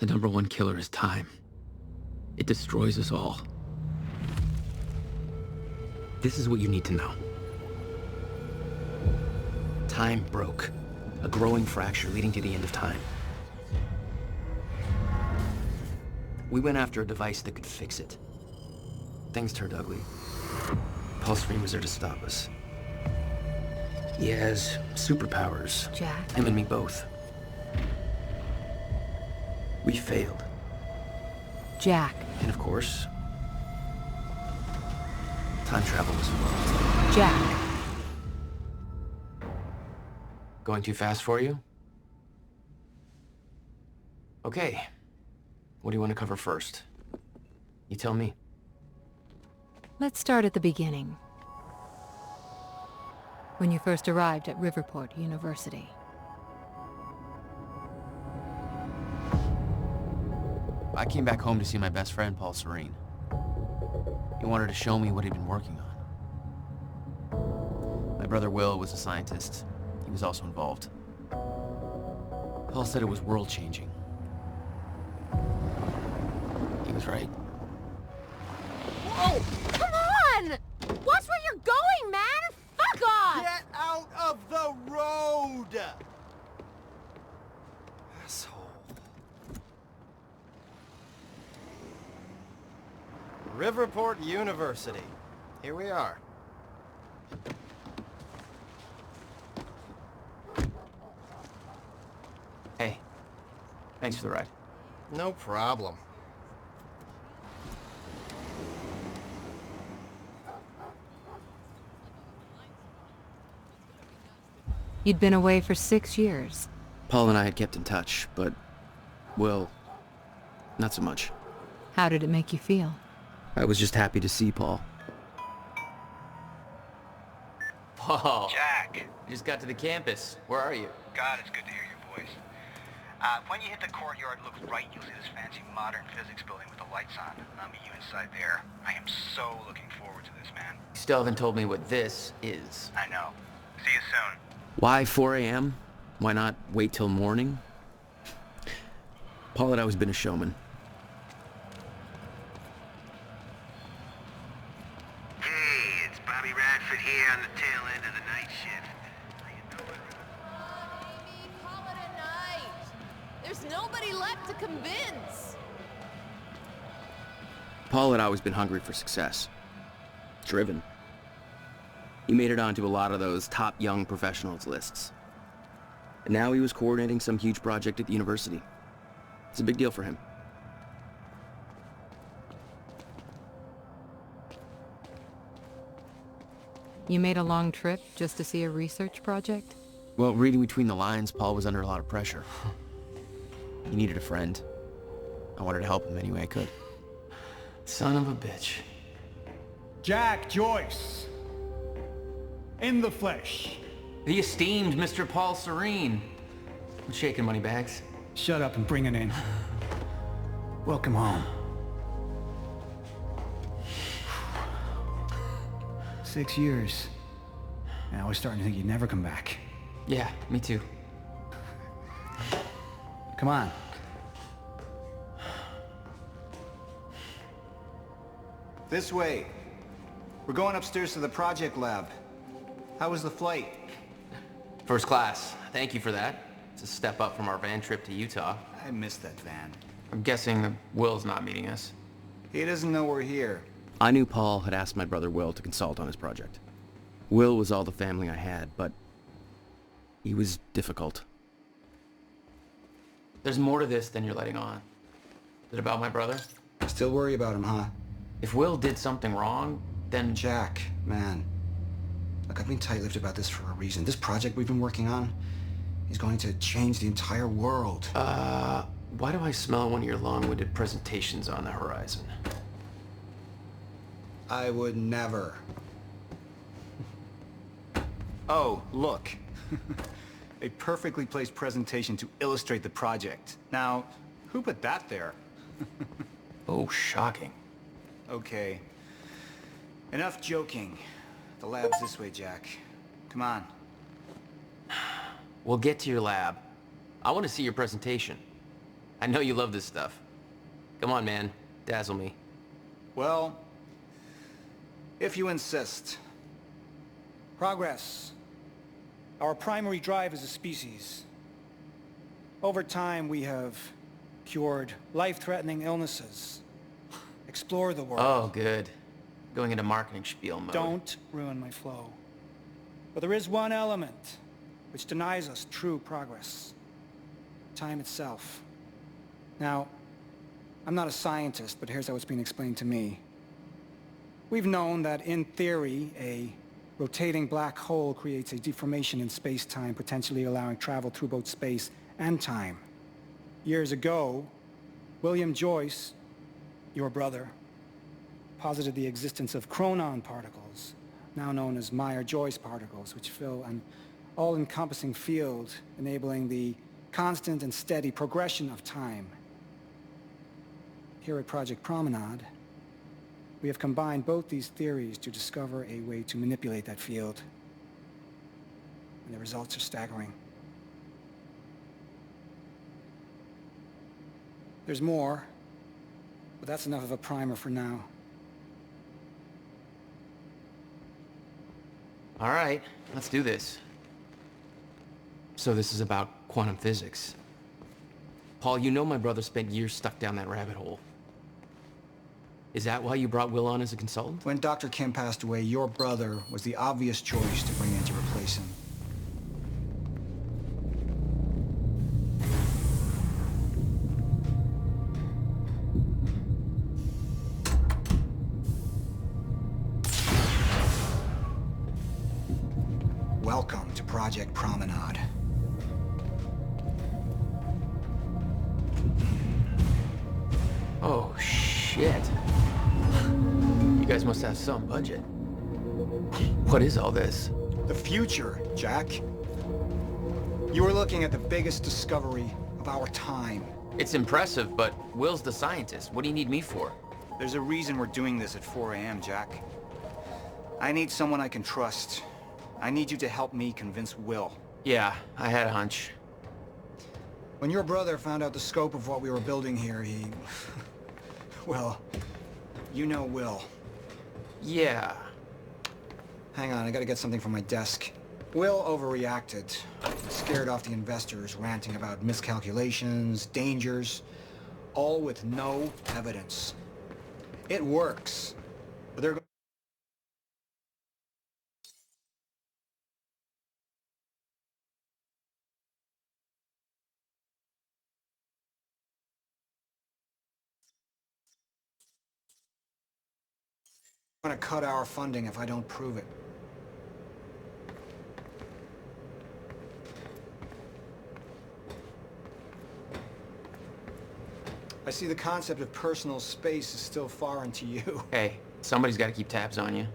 The number one killer is time. It destroys us all. This is what you need to know. Time broke. A growing fracture leading to the end of time. We went after a device that could fix it. Things turned ugly. Paul Serene was there to stop us. He has superpowers. Jack? Him and me both. We failed. Jack. And of course, time travel was involved. Jack. Going too fast for you? Okay. What do you want to cover first? You tell me. Let's start at the beginning. When you first arrived at Riverport University. I came back home to see my best friend, Paul Serene. He wanted to show me what he'd been working on. My brother Will was a scientist. He was also involved. Paul said it was world-changing. He was right. Whoa! Come on! Watch where you're going, man! Fuck off! Get out of the road! Asshole. Riverport University. Here we are. Hey, thanks for the ride. No problem. You'd been away for 6 years. Paul and I had kept in touch, but Will, not so much. How did it make you feel? I was just happy to see Paul. Paul. Jack. Just got to the campus. Where are you? God, it's good to hear your voice. When you hit the courtyard, look right, you'll see this fancy modern physics building with the lights on. I'll meet you inside there. I am so looking forward to this, man. You still haven't told me what this is. I know. See you soon. Why 4 a.m.? Why not wait till morning? Paul had always been a showman. Hey, it's Bobby Radford here on the tail end of the night shift. Baby, call it a night. There's nobody left to convince. Paul had always been hungry for success. Driven. He made it onto a lot of those top young professionals lists. And now he was coordinating some huge project at the university. It's a big deal for him. You made a long trip just to see a research project? Well, reading between the lines, Paul was under a lot of pressure. He needed a friend. I wanted to help him any way I could. Son of a bitch. Jack Joyce. In the flesh. The esteemed Mr. Paul Serene. What's shaking, Moneybags? Shut up and bring it in. Welcome home. 6 years. And I was starting to think you'd never come back. Yeah, me too. Come on. This way. We're going upstairs to the project lab. How was the flight? First class. Thank you for that. It's a step up from our van trip to Utah. I missed that van. I'm guessing that Will's not meeting us. He doesn't know we're here. I knew Paul had asked my brother Will to consult on his project. Will was all the family I had, but he was difficult. There's more to this than you're letting on. Is it about my brother? Still worry about him, huh? If Will did something wrong, then... Jack, man. Look, I've been tight-lipped about this for a reason. This project we've been working on is going to change the entire world. Why do I smell one of your long-winded presentations on the horizon? I would never. Oh, look. A perfectly placed presentation to illustrate the project. Now, who put that there? Oh, shocking. Okay. Enough joking. The lab's this way, Jack. Come on. We'll get to your lab. I want to see your presentation. I know you love this stuff. Come on, man. Dazzle me. Well, if you insist. Progress. Our primary drive as a species. Over time, we have cured life-threatening illnesses. Explore the world. Oh, good. Going into marketing spiel mode. Don't ruin my flow. But there is one element which denies us true progress. Time itself. Now, I'm not a scientist, but here's how it's been explained to me. We've known that, in theory, a rotating black hole creates a deformation in space-time, potentially allowing travel through both space and time. Years ago, William Joyce, your brother, posited the existence of chronon particles, now known as Meyer-Joyce particles, which fill an all-encompassing field, enabling the constant and steady progression of time. Here at Project Promenade, we have combined both these theories to discover a way to manipulate that field. And the results are staggering. There's more, but that's enough of a primer for now. All right, let's do this. So this is about quantum physics. Paul, you know my brother spent years stuck down that rabbit hole. Is that why you brought Will on as a consultant? When Dr. Kim passed away, your brother was the obvious choice to bring in to replace him. Welcome to Project Promenade. Oh, shit. You guys must have some budget. What is all this? The future, Jack. You were looking at the biggest discovery of our time. It's impressive, but Will's the scientist. What do you need me for? There's a reason we're doing this at 4 a.m., Jack. I need someone I can trust. I need you to help me convince Will. Yeah, I had a hunch. When your brother found out the scope of what we were building here, he... well, you know Will. Yeah. Hang on, I gotta get something from my desk. Will overreacted. Scared off the investors, ranting about miscalculations, dangers, all with no evidence. It works. But they're going to cut our funding if I don't prove it. I see the concept of personal space is still foreign to you. Hey, somebody's got to keep tabs on you.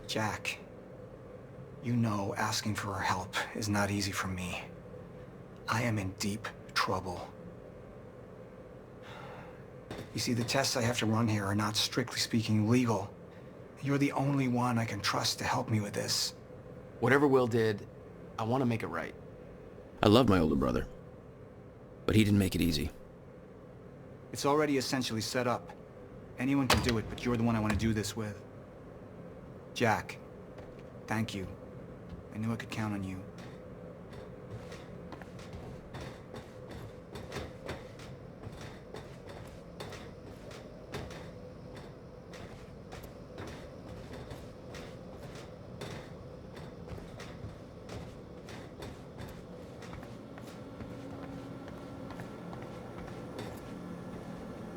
Jack, you know asking for her help is not easy for me. I am in deep trouble. You see, the tests I have to run here are not, strictly speaking, legal. You're the only one I can trust to help me with this. Whatever Will did, I want to make it right. I love my older brother, but he didn't make it easy. It's already essentially set up. Anyone can do it, but you're the one I want to do this with. Jack, thank you. I knew I could count on you.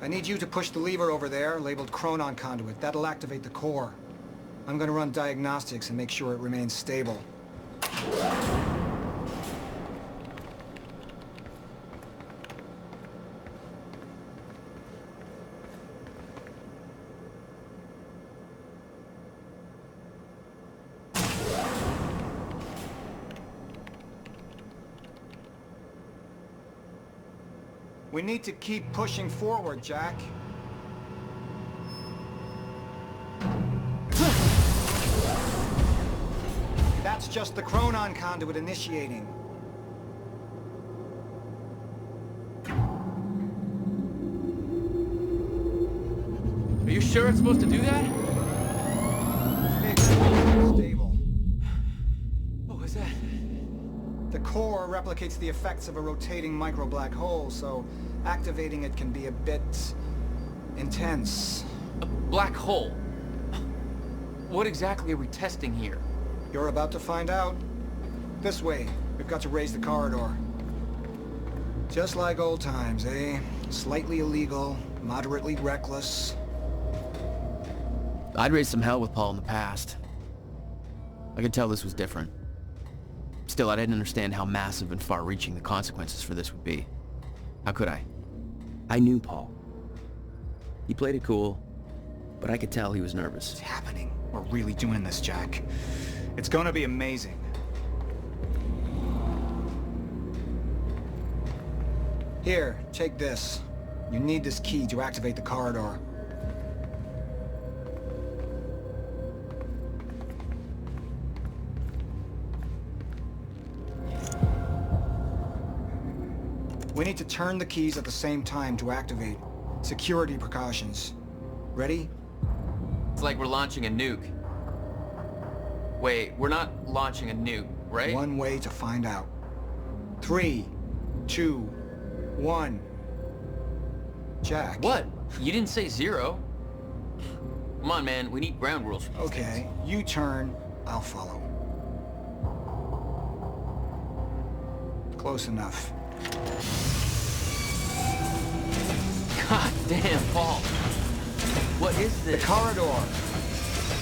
I need you to push the lever over there, labeled Chronon Conduit. That'll activate the core. I'm gonna run diagnostics and make sure it remains stable. We need to keep pushing forward, Jack. That's just the Chronon conduit initiating. Are you sure it's supposed to do that? Stable. What was that? The core replicates the effects of a rotating micro-black hole, so activating it can be a bit intense. A black hole? What exactly are we testing here? You're about to find out. This way. We've got to raise the corridor. Just like old times, eh? Slightly illegal, moderately reckless. I'd raised some hell with Paul in the past. I could tell this was different. Still, I didn't understand how massive and far-reaching the consequences for this would be. How could I? I knew Paul. He played it cool, but I could tell he was nervous. It's happening. We're really doing this, Jack. It's gonna be amazing. Here, take this. You need this key to activate the corridor. We need to turn the keys at the same time to activate. Security precautions. Ready? It's like we're launching a nuke. Wait, we're not launching a nuke, right? One way to find out. 3, 2, 1. Jack. What? You didn't say 0. Come on, man. We need ground rules for these Okay, things. you turn, I'll follow. Close enough. God damn, Paul. What is The this? corridor.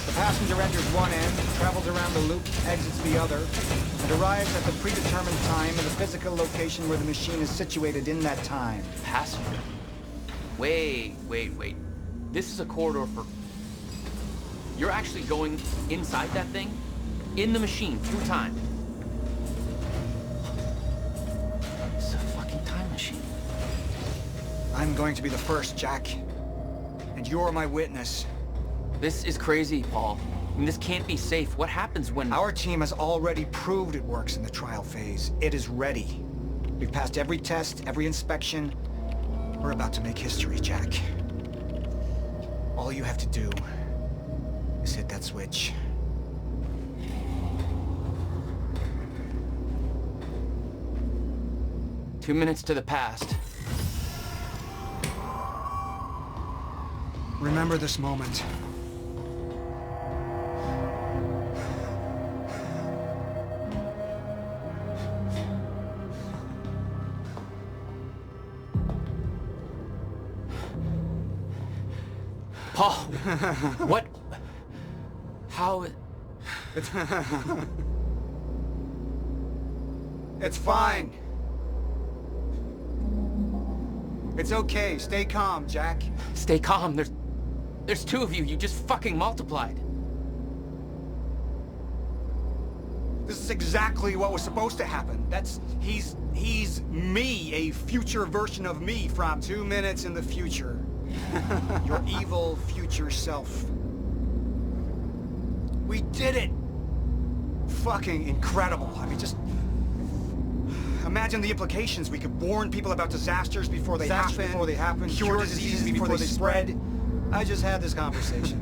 The passenger enters one end, travels around the loop, exits the other, and arrives at the predetermined time in the physical location where the machine is situated in that time. Passenger. Wait. This is a corridor for... You're actually going inside that thing? In the machine, through time. It's a fucking time machine. I'm going to be the first, Jack. And you're my witness. This is crazy, Paul. I mean, this can't be safe. What happens when... Our team has already proved it works in the trial phase. It is ready. We've passed every test, every inspection. We're about to make history, Jack. All you have to do is hit that switch. Two minutes to the past. Remember this moment. Paul! What? How... It's fine. It's okay. Stay calm, Jack. Stay calm. There's two of you. You just fucking multiplied. This is exactly what was supposed to happen. He's me, a future version of me from 2 minutes in the future. Your evil future self. We did it! Fucking incredible. I mean, just... Imagine the implications. We could warn people about disasters before they happen. Cure diseases before they spread. I just had this conversation.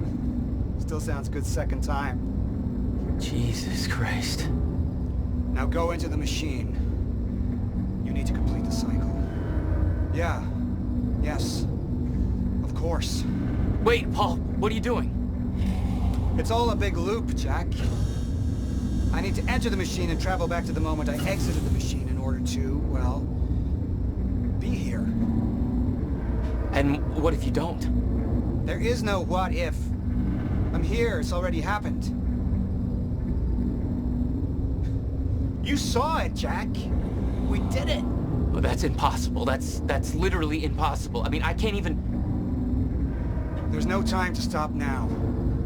Still sounds good second time. Jesus Christ. Now go into the machine. You need to complete the cycle. Yeah. Yes. Of course. Wait, Paul, what are you doing? It's all a big loop, Jack. I need to enter the machine and travel back to the moment I exited the machine in order to, well, be here. And what if you don't? There is no what if. I'm here. It's already happened. You saw it, Jack. We did it. Well, that's impossible. That's literally impossible. I mean, I can't even... There's no time to stop now.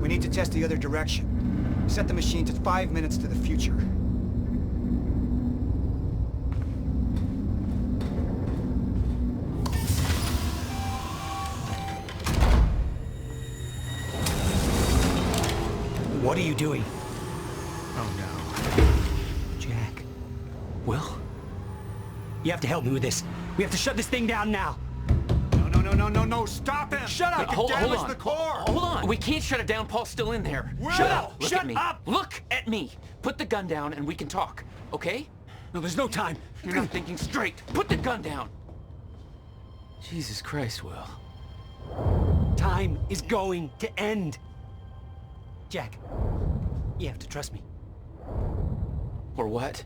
We need to test the other direction. Set the machine to 5 minutes to the future. What are you doing? Oh no. Will? You have to help me with this. We have to shut this thing down now. No, stop him! Shut up! Hold on. The core! Hold on. We can't shut it down. Paul's still in there. Will! Shut up! Look Shut at me. up! Look at me. Put the gun down and we can talk, okay? No, there's no time. You're not thinking straight. Put the gun down. Jesus Christ, Will. Time is going to end. Jack, you have to trust me. Or what?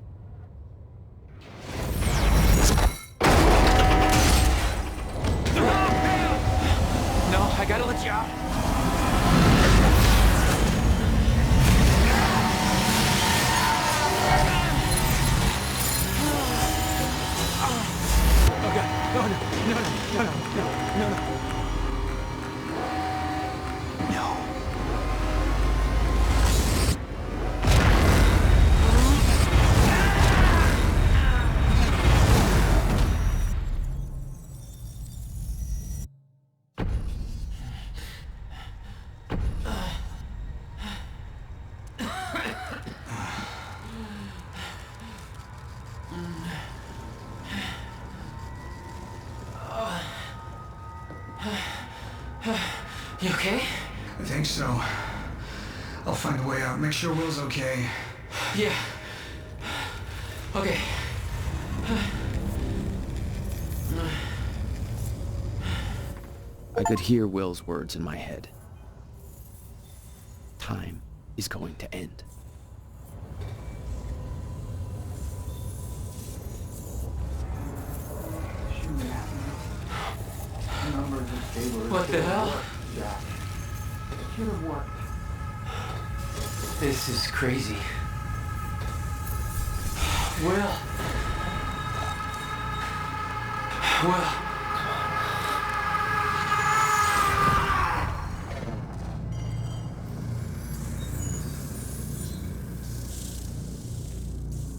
No, I gotta let you out. Oh God! No! No! You okay? I think so. I'll find a way out. Make sure Will's okay. Yeah. Okay. I could hear Will's words in my head. Time is going to end. What the hell? This is crazy. Will.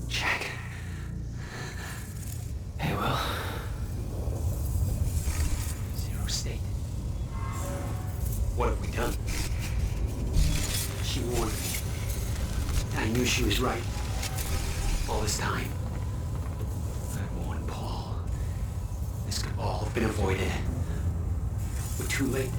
Jack. Hey, Will. Zero state. What have we done? She warned me. I knew she was right. All this time. I warned Paul. This could all have been avoided. We're too late.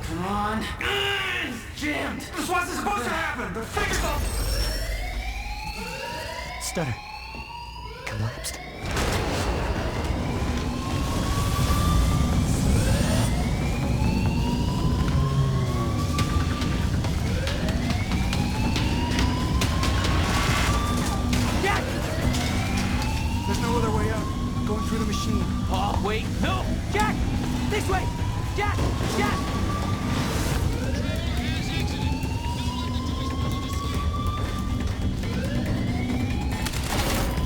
Come on. Jammed. This wasn't supposed to happen! The figure's all... Stutter. Collapsed. Jack! There's no other way out. I'm going through the machine. Oh, wait. No! Jack! This way! Jack! Jack!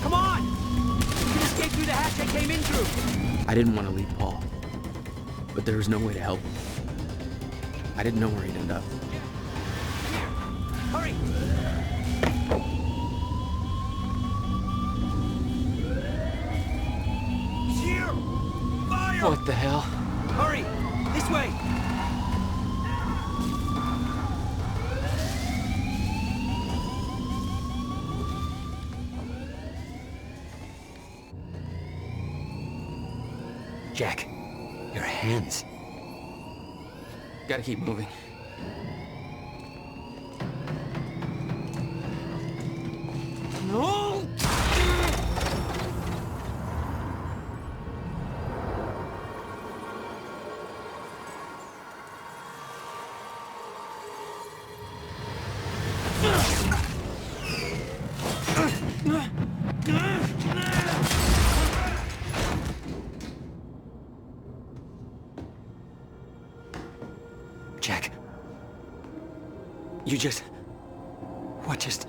Come on! You can escape through the hatch I came in through. I didn't want to leave Paul, but there was no way to help him. I didn't know where he'd end up. Hurry! He's here! Fire! What the hell? Hurry! This way! Jack, your hands. Gotta keep moving. No! Jack. You just... What just...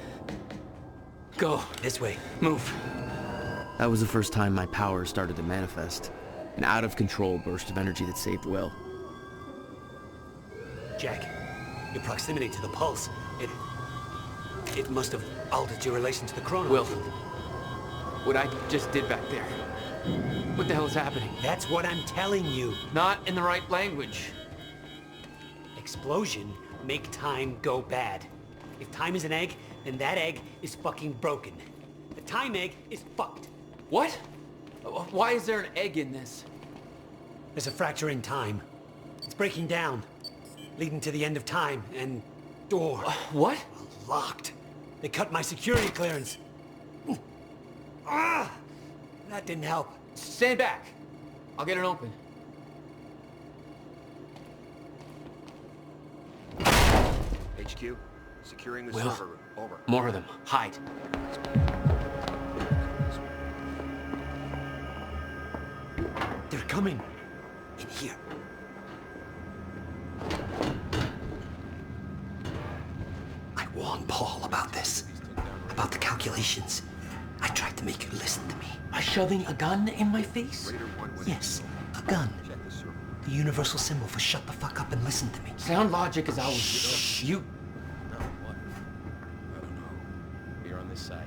Go. This way. Move. That was the first time my power started to manifest. An out-of-control burst of energy that saved Will. Jack, Your proximity to the pulse, it must have altered your relation to the chrono. Will, what I just did back there, what the hell is happening? That's what I'm telling you. Not in the right language. Explosion make time go bad. If time is an egg, then that egg is fucking broken. The time egg is fucked. What? Why is there an egg in this? There's a fracture in time. It's breaking down, leading to the end of time, and door. What? Locked. They cut my security clearance. Ah! That didn't help. Stand back. I'll get it open. HQ, securing the Will, server room. Over. More of them. Hide. They're coming. In here. I warned Paul about this. About the calculations. I tried to make you listen to me. By shoving a gun in my face? Raider 1 with Yes, a gun. Check the server room. The universal symbol for shut the fuck up and listen to me. Sound logic is always... You... No, what? I don't know. Here on this side.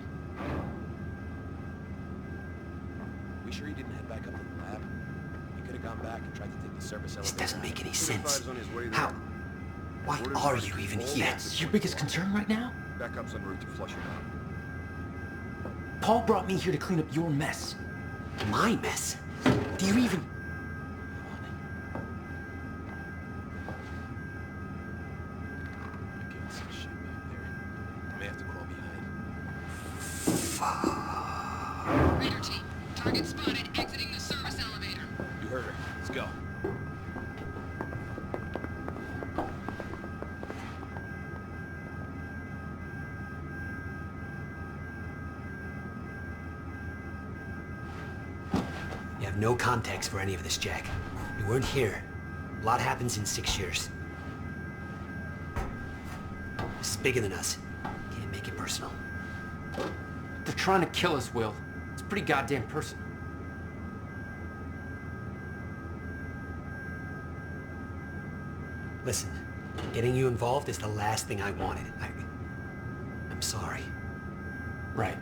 We sure he didn't head back up to the lab? He could have gone back and tried to take the service This elevator. doesn't make any sense. 45's on his way there. How? Why are you even here? That's your biggest concern right now? Backup's en route to flush it out. Paul brought me here to clean up your mess. My mess? Do you even... I can't see shit back there. I may have to crawl behind. Raider team, target spotted exiting the service elevator. You heard her. Let's go. You have no context for any of this, Jack. You weren't here. A lot happens in 6 years. This is bigger than us. Can't make it personal. They're trying to kill us, Will. It's pretty goddamn personal. Listen, getting you involved is the last thing I wanted. I'm sorry. Right.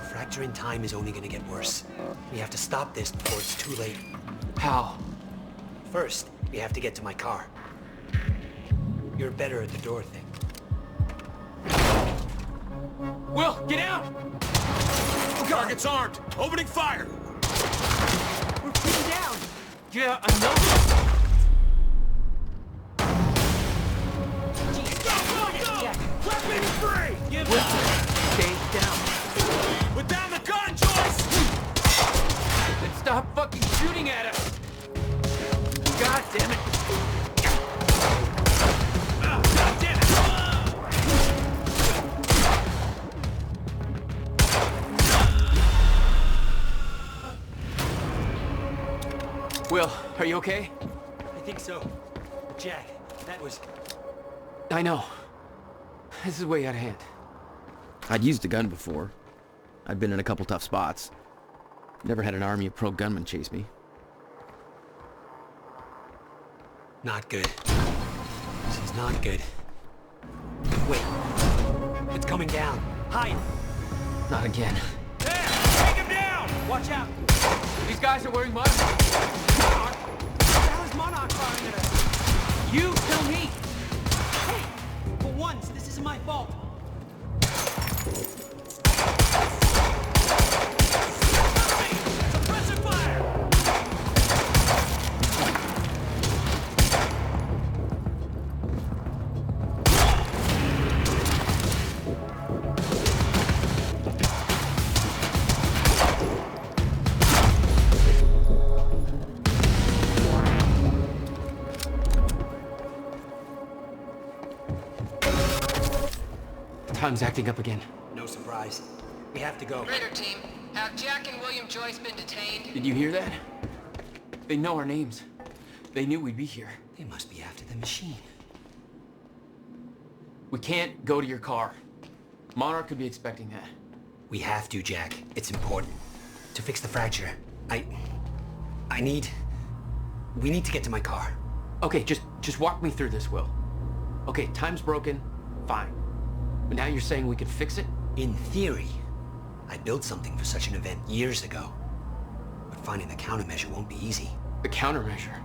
Fracture in time is only gonna get worse. We have to stop this before it's too late. How? First, we have to get to my car. You're better at the door thing. Will, get out! Target's armed! Opening fire! We're pinned down! Yeah, I know. Weapons free! Give Will, stay down. Put down the gun, Joyce! Then stop fucking shooting at us! God damn it! God damn it! Will, are you okay? I think so. Jack, that was... I know. This is way out of hand. I'd used a gun before. I'd been in a couple tough spots. Never had an army of pro gunmen chase me. Not good. This is not good. Wait. It's coming down. Hide! Not again. There! Take him down! Watch out! These guys are wearing masks. Monarch! How is Monarch firing at us? You tell me! Hey! For once, this isn't my fault. Suppressive fire! Time's acting up again. No surprise. We have to go. Raider team, Have Jack and William Joyce been detained? Did you hear that? They know our names. They knew we'd be here. They must be after the machine. We can't go to your car. Monarch could be expecting that. We have to, Jack. It's important. To fix the fracture, we need to get to my car. Okay, just walk me through this, Will. Okay, time's broken. Fine. But now you're saying we could fix it? In theory. I built something for such an event years ago. But finding the countermeasure won't be easy. The countermeasure?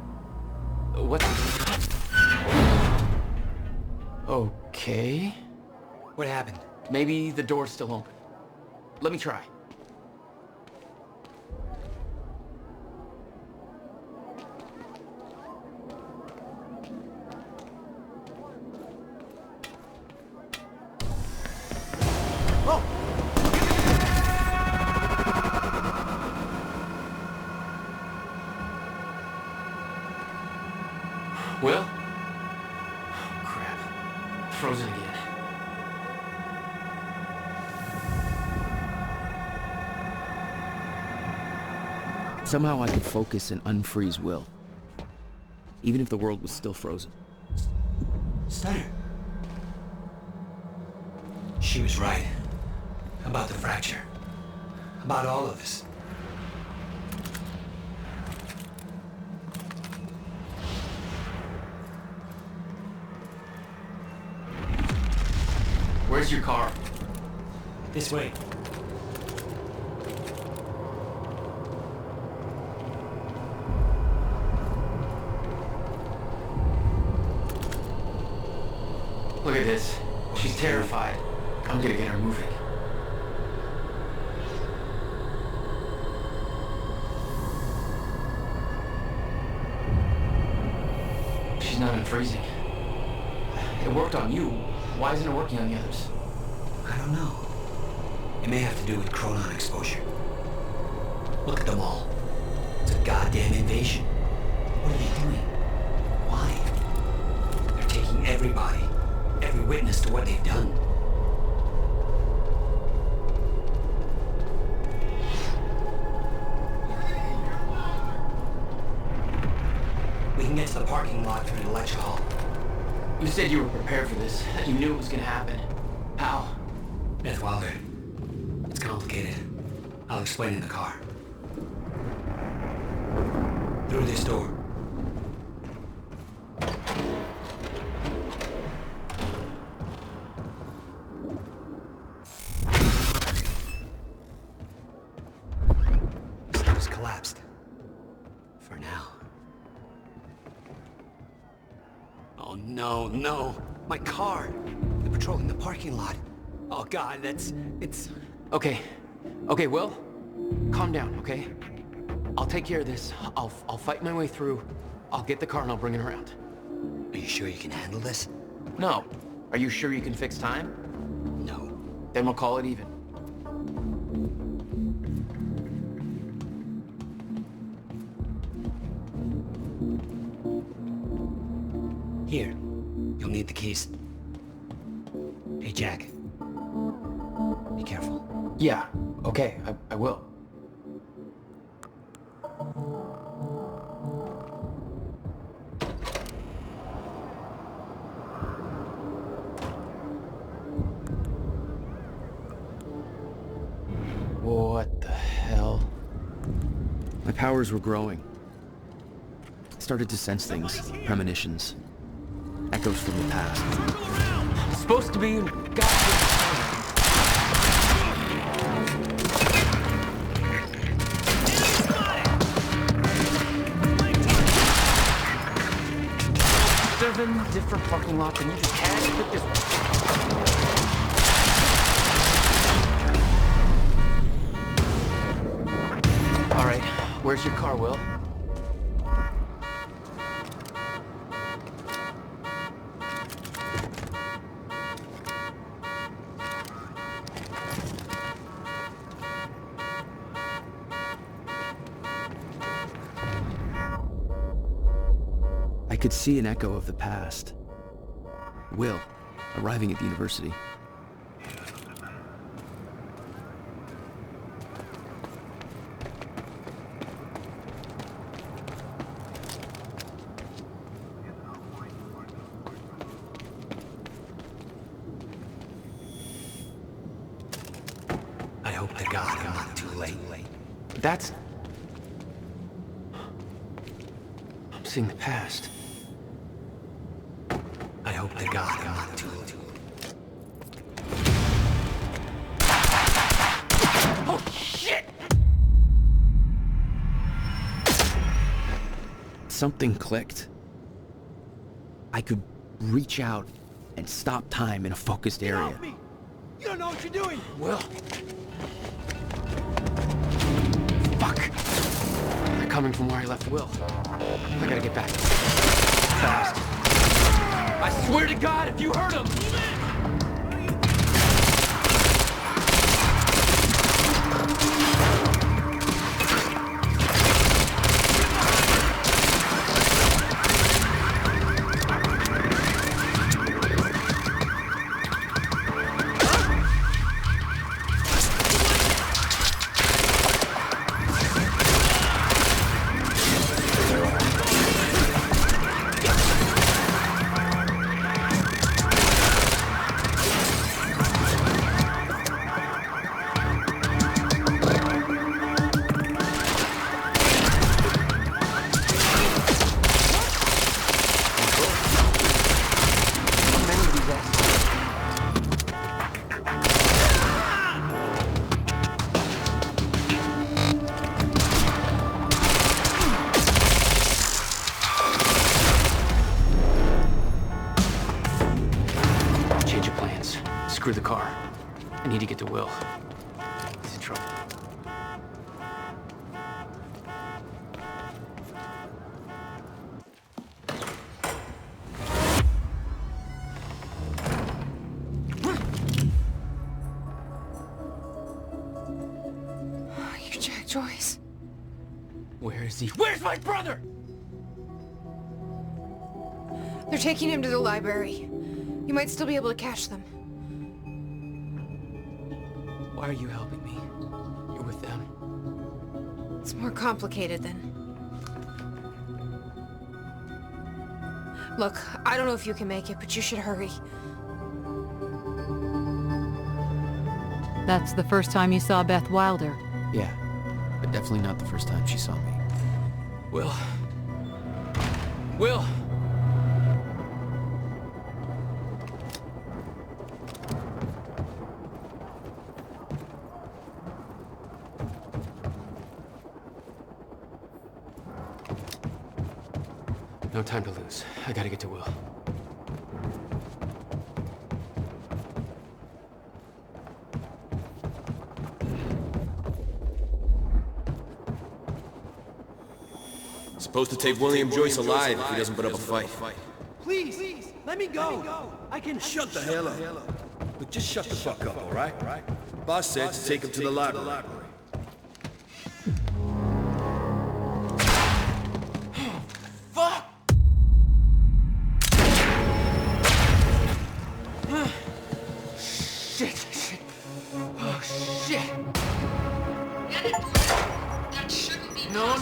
What? Okay. What happened? Maybe the door's still open. Let me try. Will? Oh, crap. Frozen again. Somehow I could focus and unfreeze Will, even if the world was still frozen. Stunner. She was right. About the fracture. About all of this. Where's your car? This way. Look at this. She's terrified. I'm gonna get her moving. She's not unfreezing. It worked on you. Why isn't it working on the others? I don't know. It may have to do with chronon exposure. Look at them all. It's a goddamn invasion. What are they doing? Why? They're taking everybody, every witness to what they've done. We can get to the parking lot through the lecture hall. You said you were prepared for this. You knew it was gonna happen. How? Beth Wilder. It's complicated. I'll explain in the car. Through this door. This house collapsed. For now. Oh no, no! My car! They're patrolling the parking lot. Oh God, it's... Okay. Okay, Will. Calm down, okay? I'll take care of this. I'll fight my way through. I'll get the car and I'll bring it around. Are you sure you can handle this? No. Are you sure you can fix time? No. Then we'll call it even. Here. You'll need the keys. Hey, Jack. Be careful. Yeah. Okay, I will. What the hell? My powers were growing. I started to sense things, premonitions, echoes from the past. It's supposed to be in goddamn... different parking lots and you just had to pick this one. All right, where's your car, Will? I could see an echo of the past. Will, arriving at the university. to God I'm not too late. That's... I'm seeing the past. I hope to God I'm not too late. Oh, shit! Something clicked. I could reach out and stop time in a focused area. Help me! You don't know what you're doing! Will. Fuck. They're coming from where I left Will. I gotta get back. Fast. I swear to God, if you hurt him! Screw the car. I need to get to Will. He's in trouble. You're Jack Joyce. Where is he? Where's my brother? They're taking him to the library. You might still be able to catch them. Why are you helping me? You're with them. It's more complicated than... Look, I don't know if you can make it, but you should hurry. That's the first time you saw Beth Wilder. Yeah, but definitely not the first time she saw me. Will. Will! No time to lose. I gotta get to Will. Supposed to take William Joyce alive if he doesn't put up a fight. Please, let me go. I can... Shut the hell up. But just shut the fuck up, all right? Boss said to take him to the library. Fuck! Shit. Oh, shit. That shouldn't be No. I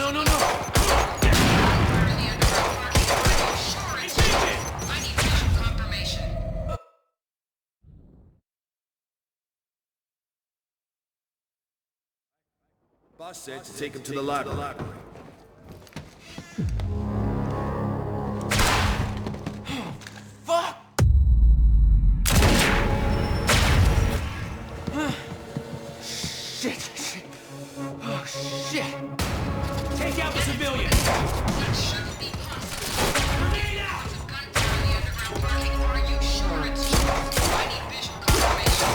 need visual confirmation. Boss said to take him to the library. Fuck! Shit. Oh, shit. Take out the civilian. That shouldn't be possible. There's a gunfire in the underground parking. Are you sure it's true? I need visual confirmation.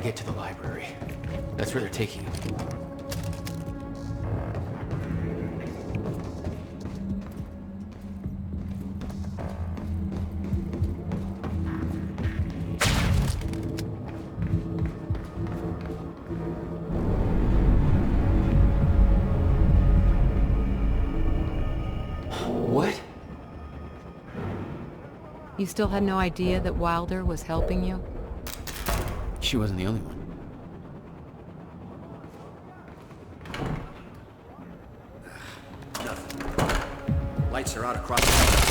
get to the library. That's where they're taking him. What? You still had no idea that Wilder was helping you? She wasn't the only one. Nothing. Lights are out across the...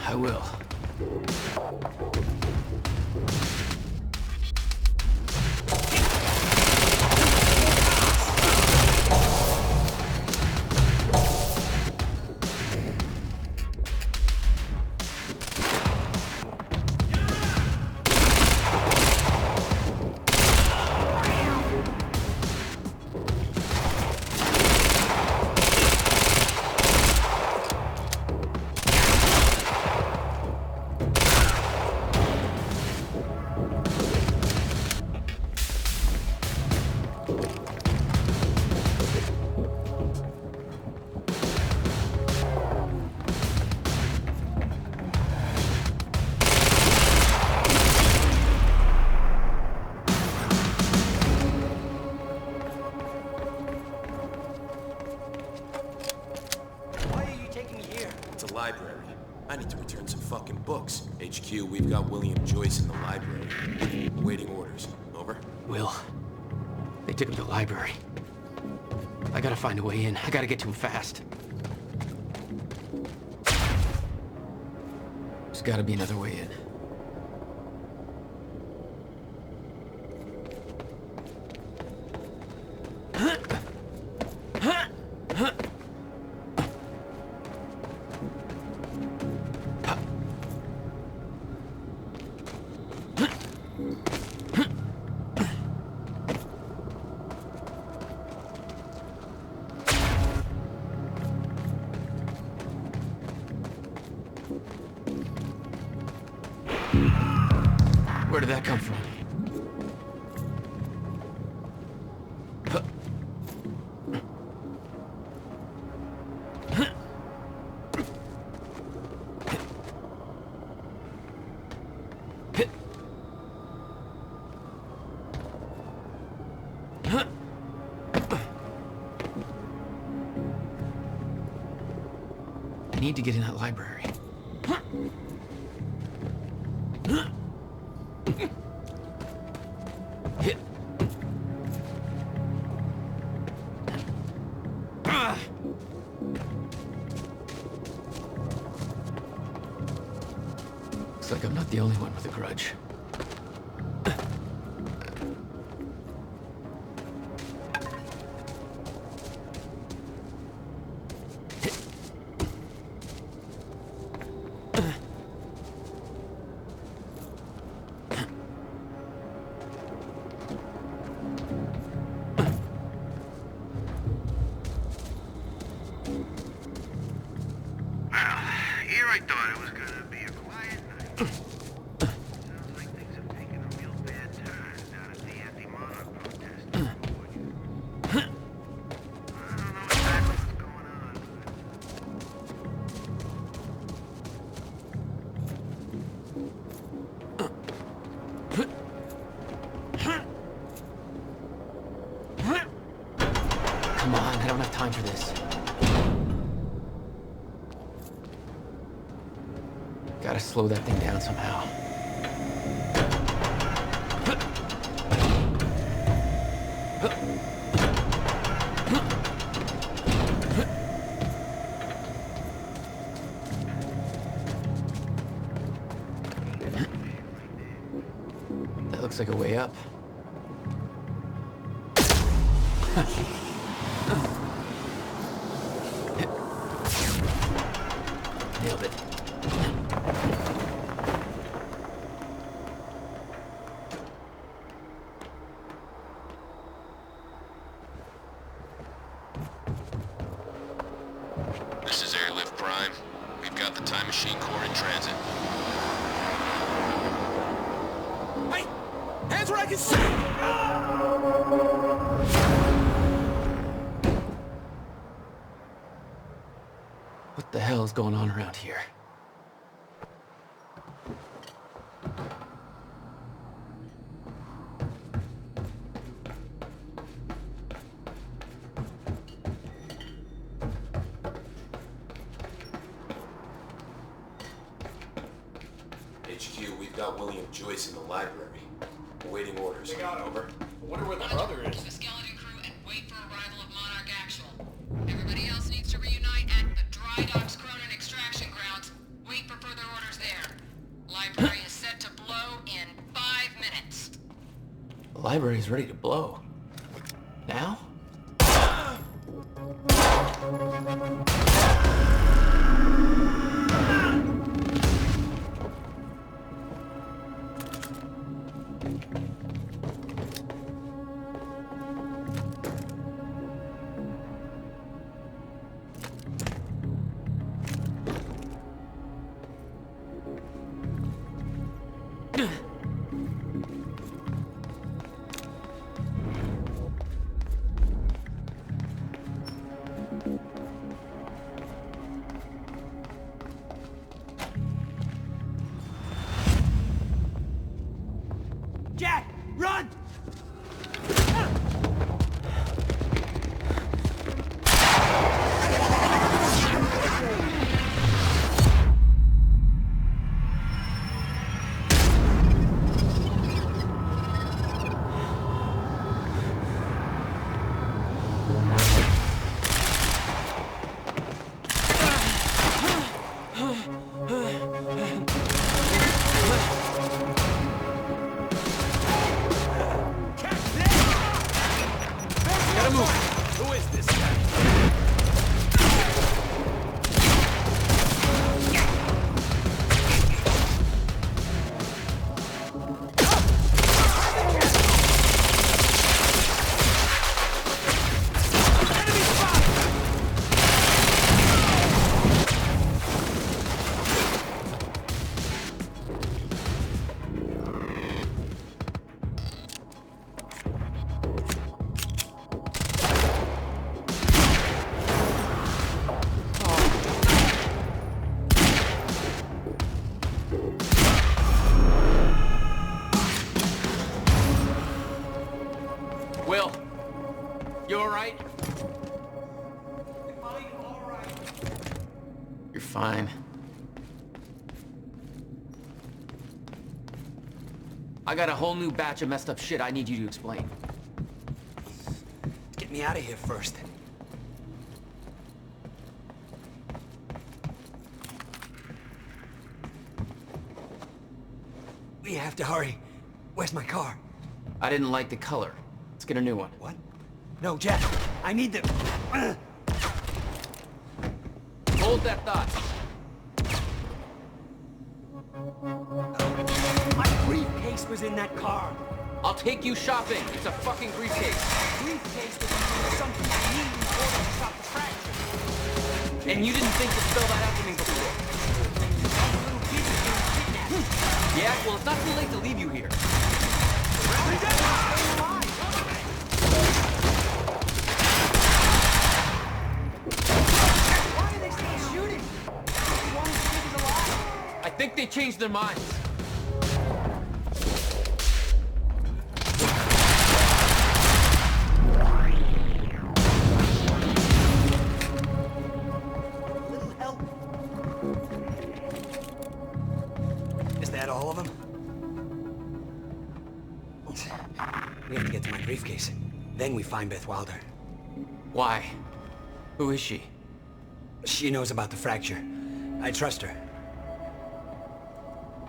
I will. Library. I need to return some fucking books. HQ, we've got William Joyce in the library. Waiting orders. Over? Will, they took him to the library. I gotta find a way in. I gotta get to him fast. There's gotta be another way in. Where did that come from? I need to get in that library. Looks like I'm not the only one with a grudge. Here I thought it was gonna be a quiet night. Sounds like things have taken a real bad turn down at the anti-monarch protest in California. I don't know exactly what's going on. Come on, I don't have time for this. Gotta slow that thing down somehow. That looks like a way up. Nailed it. This is Airlift Prime. We've got the Time Machine Core in transit. Hey! Hands where I can see! What the hell is going on around here? HQ, we've got William Joyce in the library. Awaiting orders. We got him. Over. I wonder where the brother is. The skeleton crew and wait for arrival of Monarch Actual. Everybody else needs to reunite at the Dry Docks Cronin extraction grounds. Wait for further orders there. Library is set to blow in 5 minutes. The library's ready to blow. Now? Jack, run! Gotta move. Who is this guy? Will, you alright? You're fine. I got a whole new batch of messed up shit I need you to explain. Get me out of here first. We have to hurry. Where's my car? I didn't like the color. Let's get a new one. What? No, Jack. I need the... Hold that thought. My briefcase was in that car. I'll take you shopping. It's a fucking briefcase. Briefcase was something I need in order to stop the fracture. And you didn't think to spell that out to me before. Little kid is getting kidnapped. Yeah, well, it's not too late to leave you here. Why are they still shooting? They want us to keep us alive. I think they changed their minds. Little help. briefcase. Then we find Beth Wilder. Why? Who is she? She knows about the fracture. I trust her.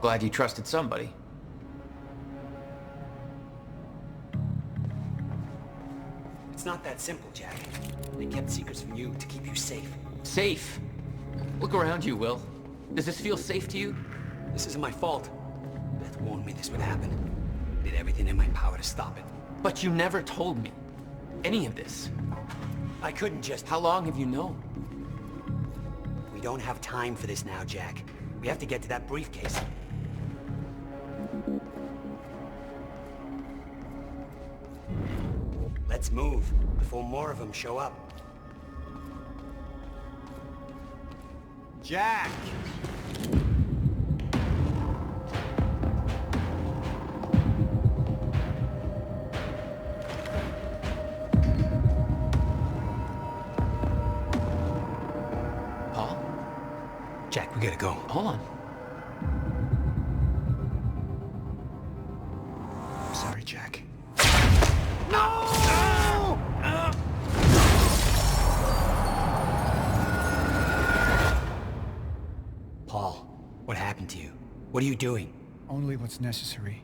Glad you trusted somebody. It's not that simple, Jack. They kept secrets from you to keep you safe. Safe? Look around you, Will. Does this feel safe to you? This isn't my fault. Beth warned me this would happen. I did everything in my power to stop it. But you never told me any of this. I couldn't just... How long have you known? We don't have time for this now, Jack. We have to get to that briefcase. Let's move before more of them show up. Jack! Paul? Jack, we gotta go. Hold on. I'm sorry, Jack. Paul, what happened to you? What are you doing? Only what's necessary.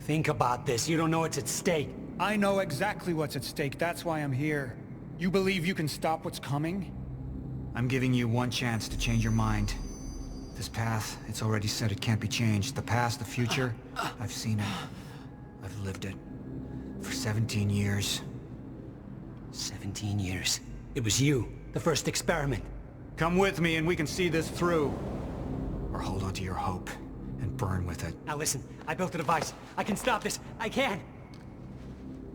Think about this. You don't know what's at stake. I know exactly what's at stake. That's why I'm here. You believe you can stop what's coming? I'm giving you one chance to change your mind. This path, it's already said it can't be changed. The past, the future, I've seen it. I've lived it. For 17 years. 17 years. It was you, the first experiment. Come with me and we can see this through. Or hold on to your hope and burn with it. Now listen, I built a device. I can stop this. I can.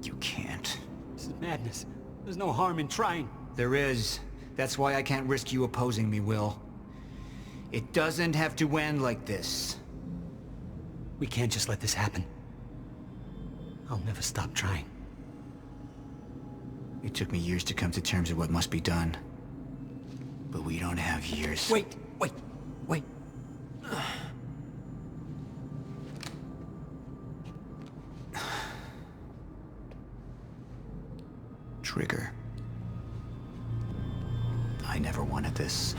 You can't. This is madness. There's no harm in trying. There is. That's why I can't risk you opposing me, Will. It doesn't have to end like this. We can't just let this happen. I'll never stop trying. It took me years to come to terms with what must be done. But we don't have years. Wait. Trigger. I never wanted this.